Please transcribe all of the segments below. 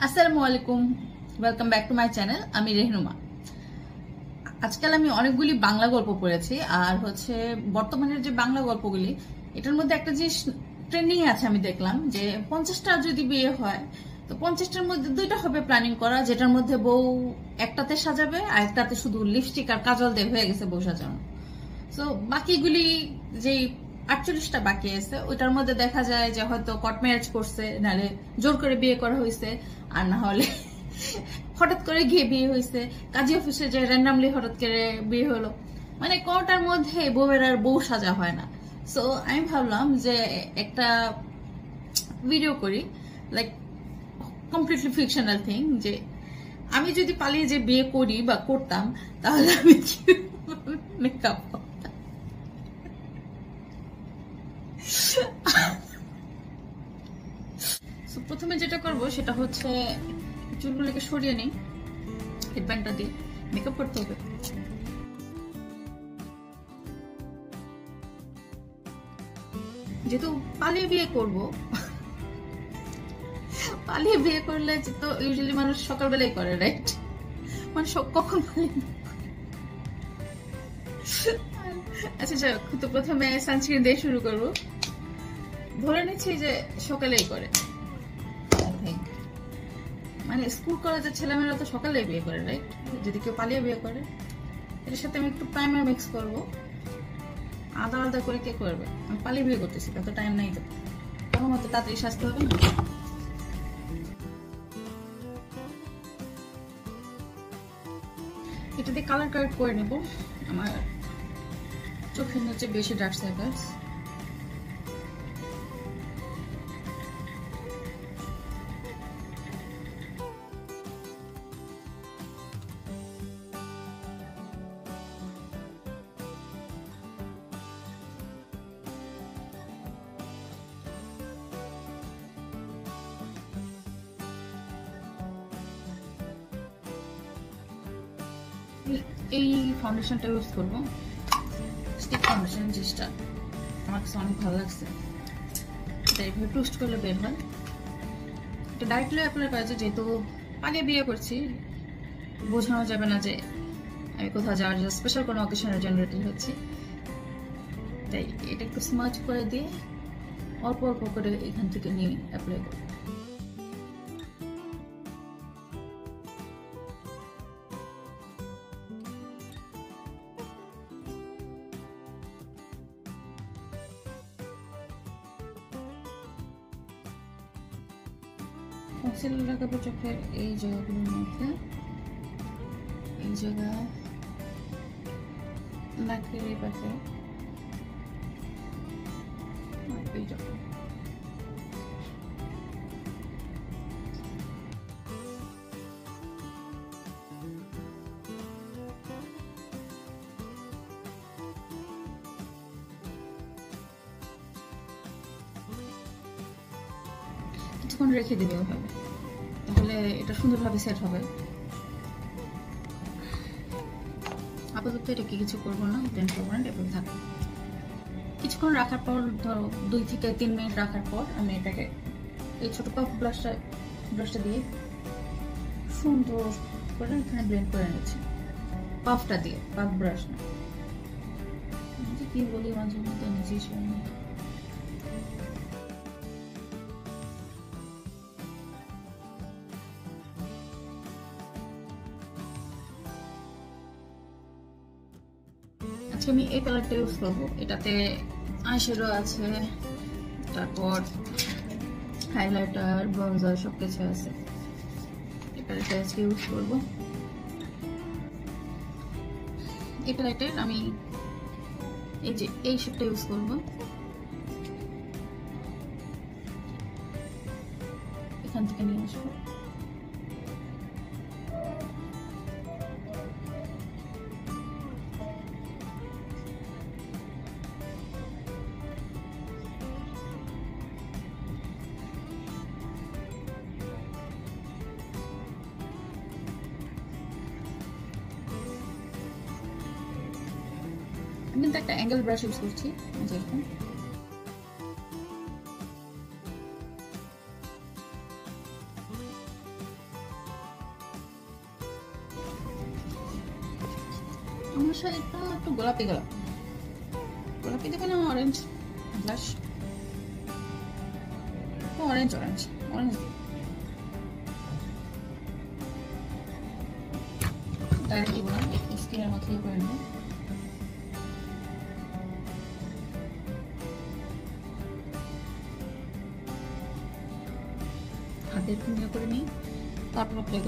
আসসালামু আলাইকুম, welcome back to my channel. আমি রেহনুমা। আজকাল আমি অনেকগুলি বাংলা গল্প পড়েছি, আর বর্তমানের যে বাংলা গল্পগুলি, এটার মধ্যে একটা জিনিস ট্রেন্ডিং আছে। আমি দেখলাম যে 50টা যদি বিয়ে হয় তো 50টার মধ্যে 2টা হবে প্ল্যানিং করা, যেটার মধ্যে বউ একটাতে সাজাবে আর একটাতে শুধু লিপস্টিক আর কাজল দিয়ে হয়ে গেছে বউ সাজানো। তো বাকিগুলি যে 48টা বাকি আছে, ওইটার মধ্যে দেখা যায় যে হয়তো কট ম্যারেজ করছে, নাহলে জোর করে বিয়ে করা হয়েছে, আর না হলে হঠাৎ করে গিয়ে বিয়ে হয়েছে, কাজী অফিসে যে র্যান্ডামলি হঠাৎ করে বিয়ে হলো। মানে কোনটার মধ্যে বউয়ের আর বউ সাজা হয় না। সো আমি ভাবলাম যে একটা ভিডিও করি, লাইক কমপ্লিটলি ফিকশনাল থিং, যে আমি যদি পালিয়ে যে বিয়ে করি বা করতাম তাহলে আমি মেকআপ প্রথমে যেটা করব সেটা হচ্ছে চুলগুলোকে সরিয়ে নেই, হেডব্যান্ডটা দিয়ে মেকআপ করতে হবে। যেহেতু পালিয়ে বিয়ে করব, পালিয়ে বিয়ে করলে তো ইউজুয়ালি মানুষ সকালবেলাই করে, রাইট? মানে কখন আচ্ছা যাক, তো প্রথমে সানস্ক্রিন দিয়ে শুরু করব। ধরে নিচ্ছি যে সকালেই করে, মানে স্কুল কলেজের ছেলেমেয়েরা তো সকালে বিয়ে করে, রাইট? যদি কেউ পালিয়ে বিয়ে করে, এর সাথে আমি একটু প্রাইমার মিক্স করবো। আলাদা আলাদা করে কে করবে? আমি পালিয়ে বিয়ে করতেছি, তত টাইম নাই তো, আমার মতো তাড়াতাড়ি সাজতে হবে না। এটা দিয়ে কালার কারেক্ট করে নেব। আমার চোখের নিচে বেশি ডার্ক সার্কেলস। এই ফাউন্ডেশনটা ইউজ করবো, স্টিক ফাউন্ডেশন, জিনিসটা আমার কাছে অনেক ভালো লাগছে। এটা এইভাবে টুস্ট করলে বের হয়। এটা ডাইরেক্টলি অ্যাপ্লাই করা যায়, যেহেতু পালিয়ে বিয়ে করছি, বোঝানো যাবে না যে আমি কোথাও যাওয়ার জন্য স্পেশাল কোনো অকেশনের জন্য রেডি হচ্ছি। তাই এটা একটু স্মাচ করে দিয়ে অল্প অল্প করে এখান থেকে নিয়ে অ্যাপ্লাই করবো। কনসিলার লাগাবো চোখের এই জায়গাগুলোর মধ্যে, এই জায়গায়, নাকের এই পাশে, এই জায়গায়। কিছুক্ষণ রেখে দেবে ওভাবে, তাহলে এটা সুন্দরভাবে সেট হবে। আপাতত এটাকে কিছু করবো না, ব্লেন্ড করবো না, এভাবে থাকবে। কিছুক্ষণ রাখার পর, ধরো 2 থেকে 3 মিনিট রাখার পর, আমি এটাকে এই ছোট পাফ ব্রাশটা দিয়ে সুন্দর করে এখানে ব্লেন্ড করে নিচ্ছি। পাফটা দিয়ে, পাফ ব্রাশ না, কি বলি মাঝে মধ্যে নিজেই শুনি। আমি এই কালারটা ইউজ করবো। এটাতে আইশ্যাডো আছে, তারপর হাইলাইটার, ব্রঞ্জার সবকিছু আছে। এই কালারটা আজকে ইউজ করবো। এই প্যালেটের আমি এই যে এই শেডটা ইউজ করবো। এখান থেকে নিয়ে আসবো। আমি কিন্তু একটা অ্যাঙ্গেল ব্রাশ ইউজ করছি, যেরকম আমার শাড়িটা একটু গোলাপি গোলাপি গোলাপি দেবে না orange blush, orange orange orange direct দিব না, স্কিনের মধ্যে করে নেব। হাতের ফিঙ্গার করে নিই, তারপর অ্যাপ্লাই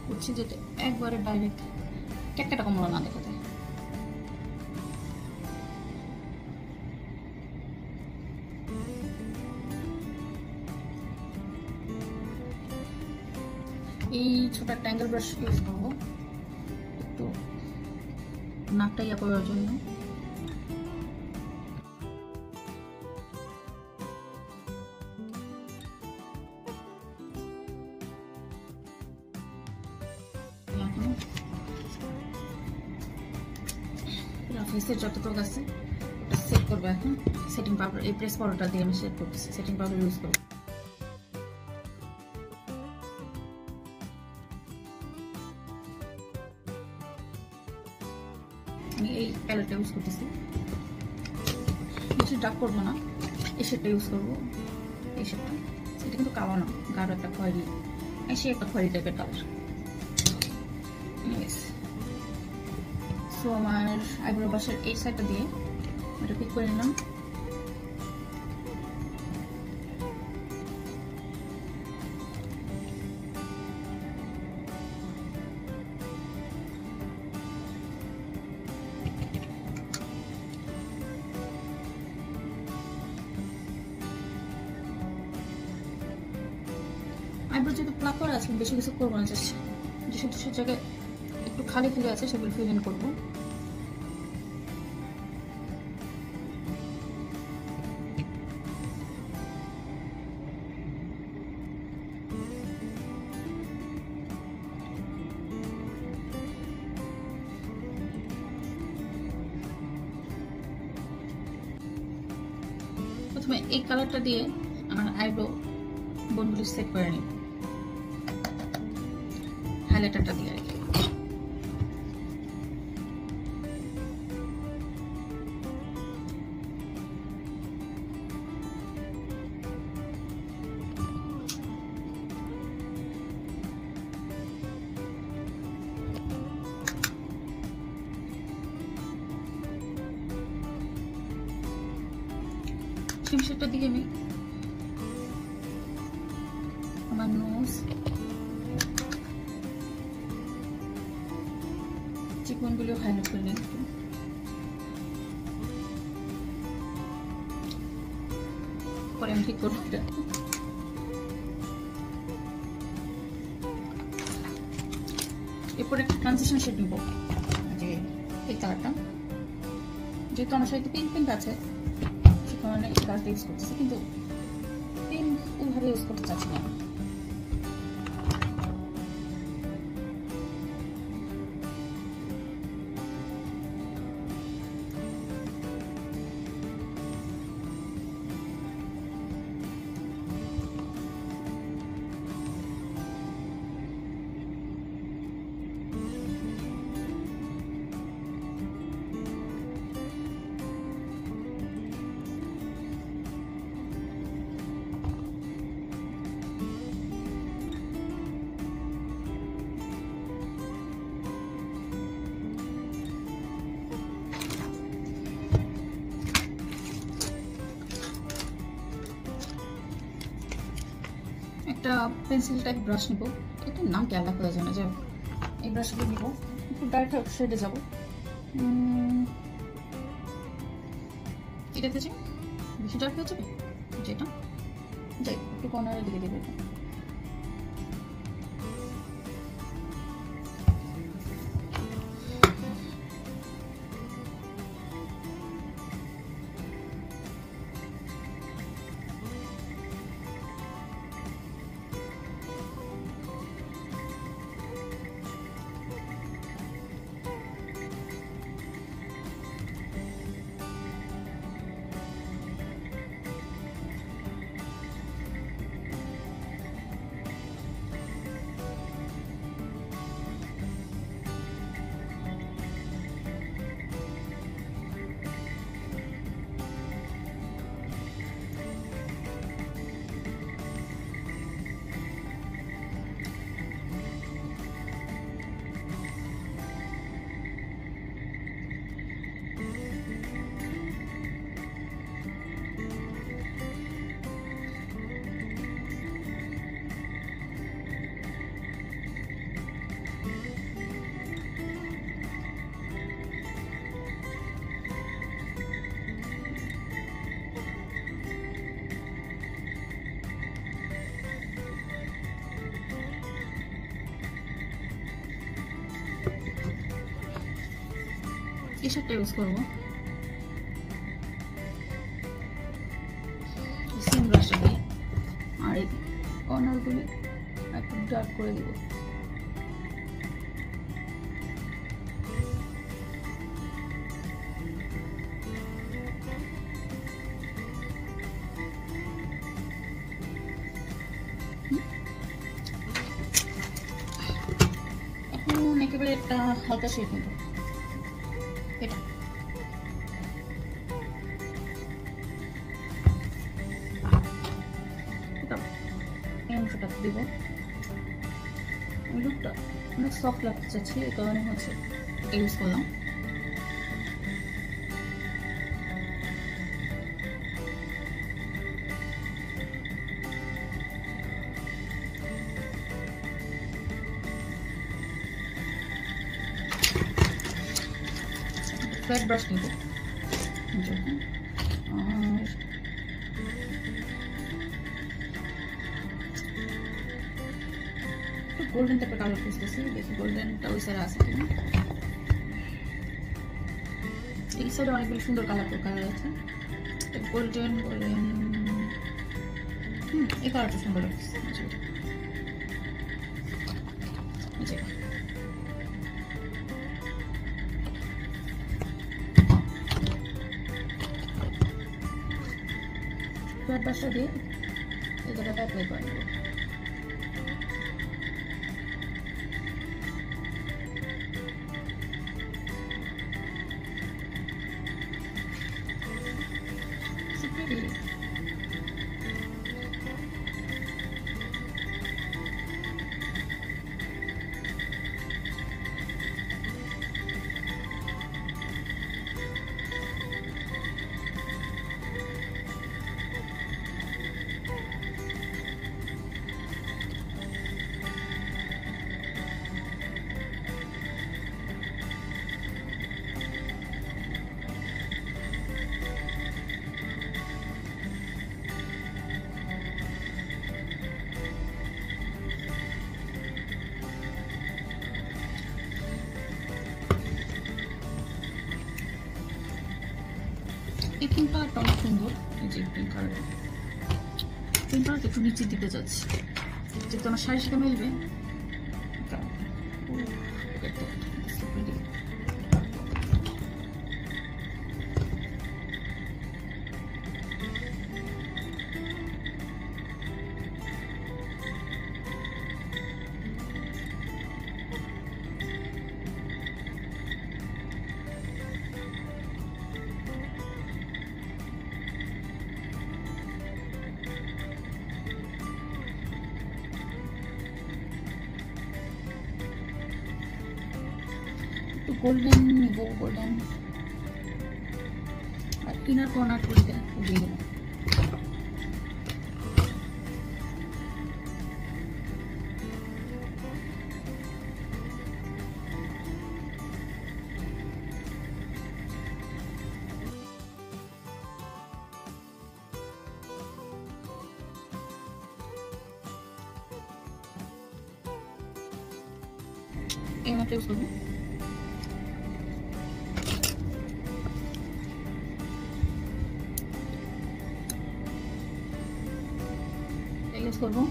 করছি, যেটা একবারে ডাইরেক্ট একটা কমলা না দেখা যায়। এই ছোট একটা অ্যাঙ্গেল ব্রাশ ইউজ করবো একটু নাকটা ইয়া করার জন্য। ফেসের যতটুকু আছে সেট করবো এখন। সেটিং পাউডার, এই প্রেস পাউডারটা দিয়ে আমি সেট করতেছি। সেটিং পাউডার ইউজ করবো। আমি এই প্যালেটটা ইউজ করতেছি, বেশি ডার্ক করবো না। এই শেডটা ইউজ করবো, এই শেডটা। সেটা কিন্তু কালো না, গাঢ় একটা খয়েরি, সে একটা খয়েরি টাইপের কালার। সো আমার আইব্রো ব্রাশের এই সাইডটা দিয়ে এটা পিক করে নিলাম। আইব্রো যেহেতু প্লাক করা আছে, বেশি কিছু করবো না, জাস্ট যেসব জায়গায় একটু খালি খালি আছে সেগুলো ফিল ইন করবো। প্রথমে এই কালারটা দিয়ে আমার আইব্রো বোনগুলো সেট করে নিই, হাইলাইটারটা দিয়ে রাখি। শেপটা দিকে আমি আমার নোজ, চিকনগুলো হাইলাইট করে নিই একটু। পরে আমি ঠিক করবো এটা। এরপরে একটা ট্রানজিশন শেড নিব, যে এই কালারটা। যেহেতু আমার সাথে পিঙ্ক পিঙ্ক আছে, সে কারণে এই কালারটা ইউজ করতেছি, কিন্তু পিঙ্ক ওইভাবে ইউজ করতে চাচ্ছি না। একটা পেন্সিল টাইপ ব্রাশ নিব, এটার নাম কি আলাদা করে জানা যায়। এই ব্রাশগুলো নিব, একটু ডার্ক শেডে যাব। এটাতে যে বেশি ডার্ক হয়ে যাবে, যেটা যাই একটু কর্নারের দিকে দেবে। এই শেডটা ইউজ করবো। সেম ব্রাশটা দিয়ে আর এই কর্নারগুলি একটু ডার্ক করে দিব। এখন একেবারে একটা হালকা শেড নেব, এটা এই অংশটা দিব। আমি লুকটা অনেক সফট লাগতে চাচ্ছি, এই কারণে হচ্ছে এটা ইউজ করলাম। ফ্ল্যাট ব্রাশ নিব আর গোল্ডেন টাইপের কালার খুঁজতেছি, দেখি গোল্ডেনটা ওই সাইডে আছে কিনা। এই সাইডে অনেকগুলো সুন্দর কালার আছে, গোল্ডেন গোল্ডেন এই কালারটা সুন্দর লাগছে। ফ্ল্যাট ব্রাশটা দিয়ে এই জায়গাটা অ্যাপ্লাই করে নেব। এই পিঙ্ক কালারটা অনেক সুন্দর, এই যে পিঙ্ক কালার, পিঙ্ক কালারটা একটু নিচে দিতে যাচ্ছি যেহেতু আমার শাড়ির সাথে মিলবে। গোল্ডেন নিব, গোল্ডেন আর ইনার কর্নার করে দিয়ে দেবো। এই মতো ইউজ করবো। ইউজ করবো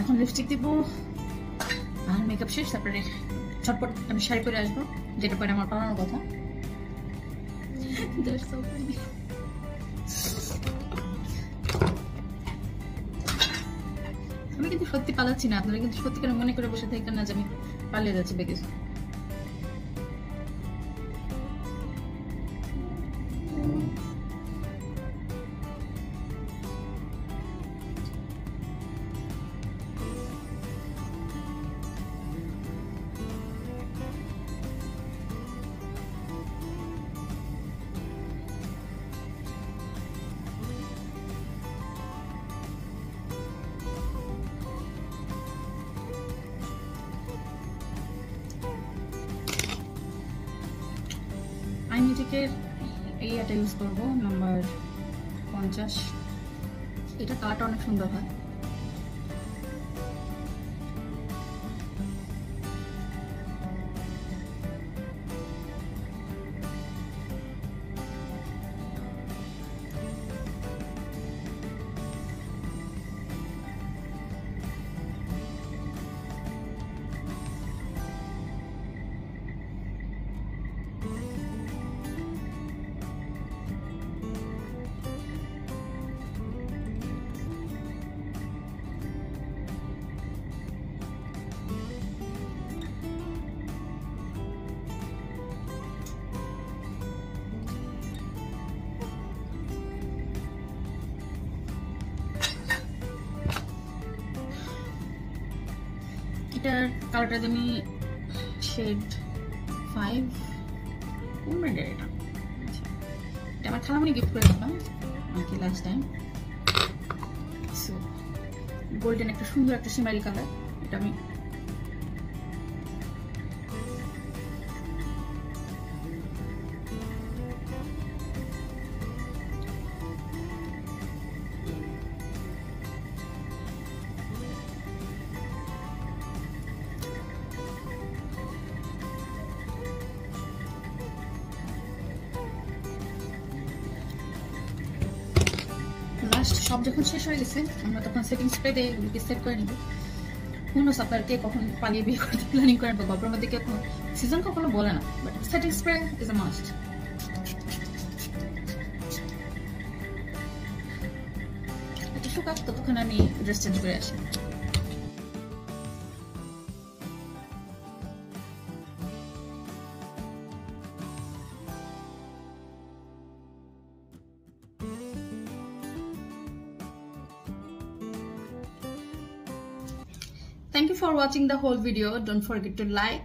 এখন লিপস্টিক দিব আর মেকআপ শেষ, তারপরে ঝটপট আমি শাড়ি পরে আসবো, যেটা পরে আমার পালানোর কথা। আমি কিন্তু সত্যি পালাচ্ছি না, আপনারা কিন্তু সত্যি করে মনে করে বসে থাকবেন না যে আমি পালিয়ে যাচ্ছি বেগে। লিপস্টিকের এই এটা ইউজ করব নাম্বার 50। এটা কালারটা অনেক সুন্দর হয়। এটার কালারটা আমি শেড 5 কোন ব্র্যান্ডের এটা? এটা আমার খালামণি গিফট করে দিলাম আমাকে লাস্ট টাইম। সো গোল্ডেন একটা সুন্দর একটা শিমারি কালার। এটা আমি সব যখন শেষ হয়ে গেছে আমরা তখন সেটিং স্প্রে দিয়ে এগুলোকে সেট করে নিব। কোনো সাপ্লায়ারকে কখন পালিয়ে বিয়ে করতে প্ল্যানিং করেন বা গল্পের মধ্যে কোনো সিজন কখনো বলে না, but setting spray is a must. এটা শুকাক ততক্ষণ আমি ড্রেস চেঞ্জ করে আসি। Thank you for watching the whole video. Don't forget to like,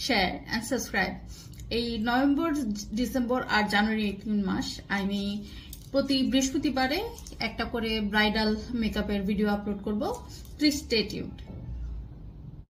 share and subscribe. এই নভেম্বর, ডিসেম্বর আর জানুয়ারি 3 মাস আমি প্রতি বৃহস্পতিবারে একটা করে ব্রাইডাল মেকআপের ভিডিও আপলোড করব। Please stay tuned.